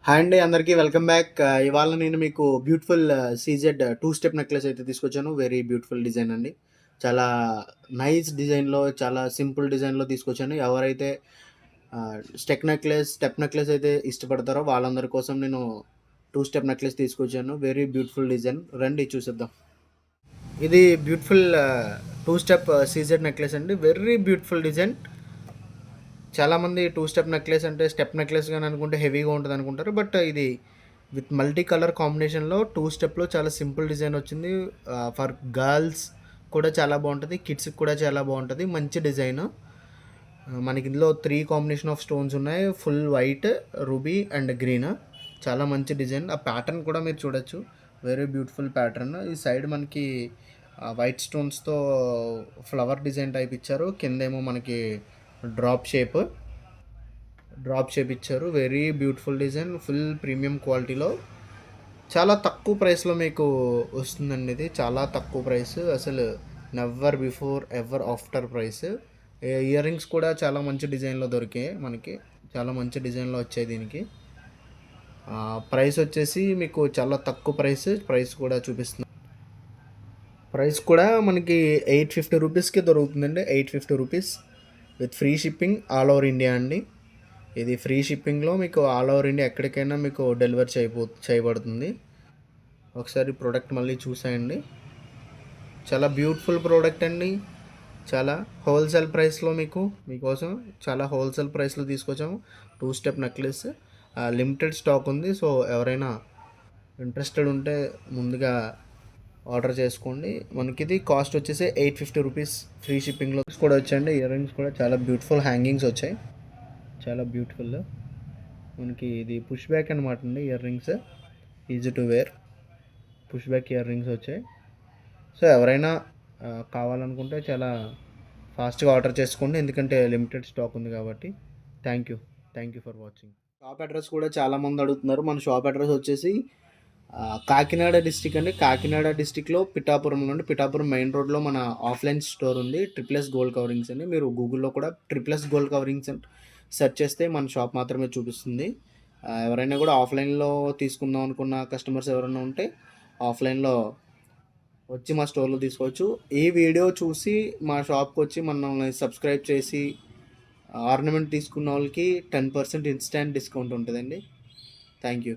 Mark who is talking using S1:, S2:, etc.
S1: Hi అండి, అందరికీ welcome back. ఇవాళ నేను మీకు beautiful CZ two step necklace అయితే తీసుకొచ్చాను. వెరీ బ్యూటిఫుల్ డిజైన్ అండి. చాలా నైస్ డిజైన్‌లో, చాలా సింపుల్ డిజైన్‌లో తీసుకొచ్చాను. ఎవరైతే స్టెప్ నెక్లెస్ అయితే ఇష్టపడతారో వాళ్ళందరి కోసం నేను టూ స్టెప్ నెక్లెస్ తీసుకొచ్చాను. Very beautiful design. రండి చూసేద్దాం. ఇది beautiful two step CZ necklace అండి. వెరీ బ్యూటిఫుల్ డిజైన్. చాలామంది టూ స్టెప్ నెక్లెస్ అంటే స్టెప్ నెక్లెస్ గాని అనుకుంటే హెవీగా ఉంటుంది అనుకుంటారు. బట్ ఇది విత్ మల్టీ కలర్ కాంబినేషన్లో టూ స్టెప్లో చాలా సింపుల్ డిజైన్ వచ్చింది. ఫర్ గర్ల్స్ కూడా చాలా బాగుంటుంది, కిడ్స్కి కూడా చాలా బాగుంటుంది. మంచి డిజైన్. మనకి ఇందులో 3 కాంబినేషన్ ఆఫ్ స్టోన్స్ ఉన్నాయి. Full white, ruby and green. చాలా మంచి డిజైన్. ఆ ప్యాటర్న్ కూడా మీరు చూడొచ్చు. Very beautiful pattern. ఈ సైడ్ మనకి వైట్ స్టోన్స్తో ఫ్లవర్ డిజైన్ టైప్ ఇచ్చారు. కిందేమో మనకి డ్రాప్ షేప్ ఇచ్చారు. Very beautiful design. Full premium క్వాలిటీలో చాలా తక్కువ ప్రైస్లో మీకు వస్తుందండి. ఇది చాలా తక్కువ ప్రైస్, అసలు never before ever after price. Ear rings కూడా చాలా మంచి డిజైన్లో దొరికాయి మనకి. చాలా మంచి డిజైన్లో వచ్చాయి దీనికి. ప్రైస్ వచ్చేసి మీకు చాలా తక్కువ ప్రైస్ కూడా చూపిస్తుంది. ప్రైస్ కూడా మనకి 850 రూపీస్కి దొరుకుతుందండి. 850 rupees with free shipping all over India అండి. ఇది ఫ్రీ షిప్పింగ్లో మీకు ఆల్ ఓవర్ ఇండియా ఎక్కడికైనా మీకు డెలివర్ చేయబడుతుంది. ఒకసారి ప్రోడక్ట్ మళ్ళీ చూసేయండి. చాలా బ్యూటిఫుల్ ప్రోడక్ట్ అండి. చాలా హోల్సేల్ ప్రైస్లో మీకోసం చాలా హోల్సేల్ ప్రైస్లో తీసుకొచ్చాము. Two step necklace limited stock ఉంది. సో ఎవరైనా ఇంట్రెస్టెడ్ ఉంటే ముందుగా ఆర్డర్ చేసుకోండి. మనకి ఇది కాస్ట్ వచ్చేసి 850 రూపీస్ ఫ్రీ షిప్పింగ్లో కూడా వచ్చాయండి. ఇయర్ రింగ్స్ కూడా చాలా బ్యూటిఫుల్ హ్యాంగింగ్స్ వచ్చాయి. చాలా బ్యూటిఫుల్. మనకి ఇది పుష్ బ్యాక్ అనమాట అండి. Ear rings easy to wear push back ear rings వచ్చాయి. సో ఎవరైనా కావాలనుకుంటే చాలా ఫాస్ట్గా ఆర్డర్ చేసుకోండి, ఎందుకంటే లిమిటెడ్ స్టాక్ ఉంది కాబట్టి. Thank you for watching. Shop address కూడా చాలామంది అడుగుతున్నారు. మన షాప్ అడ్రస్ వచ్చేసి కాకినాడ డిస్టిక్ అండి. కాకినాడ డిస్టిక్లో పిఠాపురం మెయిన్ రోడ్లో మన ఆఫ్లైన్ స్టోర్ ఉంది. ట్రిప్లెస్ గోల్డ్ కవరింగ్స్ అని. మీరు గూగుల్లో కూడా ట్రిప్లెస్ గోల్డ్ కవరింగ్స్ అని సెర్చ్ చేస్తే మన షాప్ మాత్రమే చూపిస్తుంది. ఎవరైనా కూడా ఆఫ్లైన్లో తీసుకుందాం అనుకున్న కస్టమర్స్ ఎవరైనా ఉంటే ఆఫ్లైన్లో వచ్చి మా స్టోర్లో తీసుకోవచ్చు. ఈ వీడియో చూసి మా షాప్కి వచ్చి మనల్ని సబ్స్క్రైబ్ చేసి ఆర్నమెంట్ తీసుకున్న వాళ్ళకి 10% ఇన్స్టాంట్ డిస్కౌంట్ ఉంటుందండి. Thank you.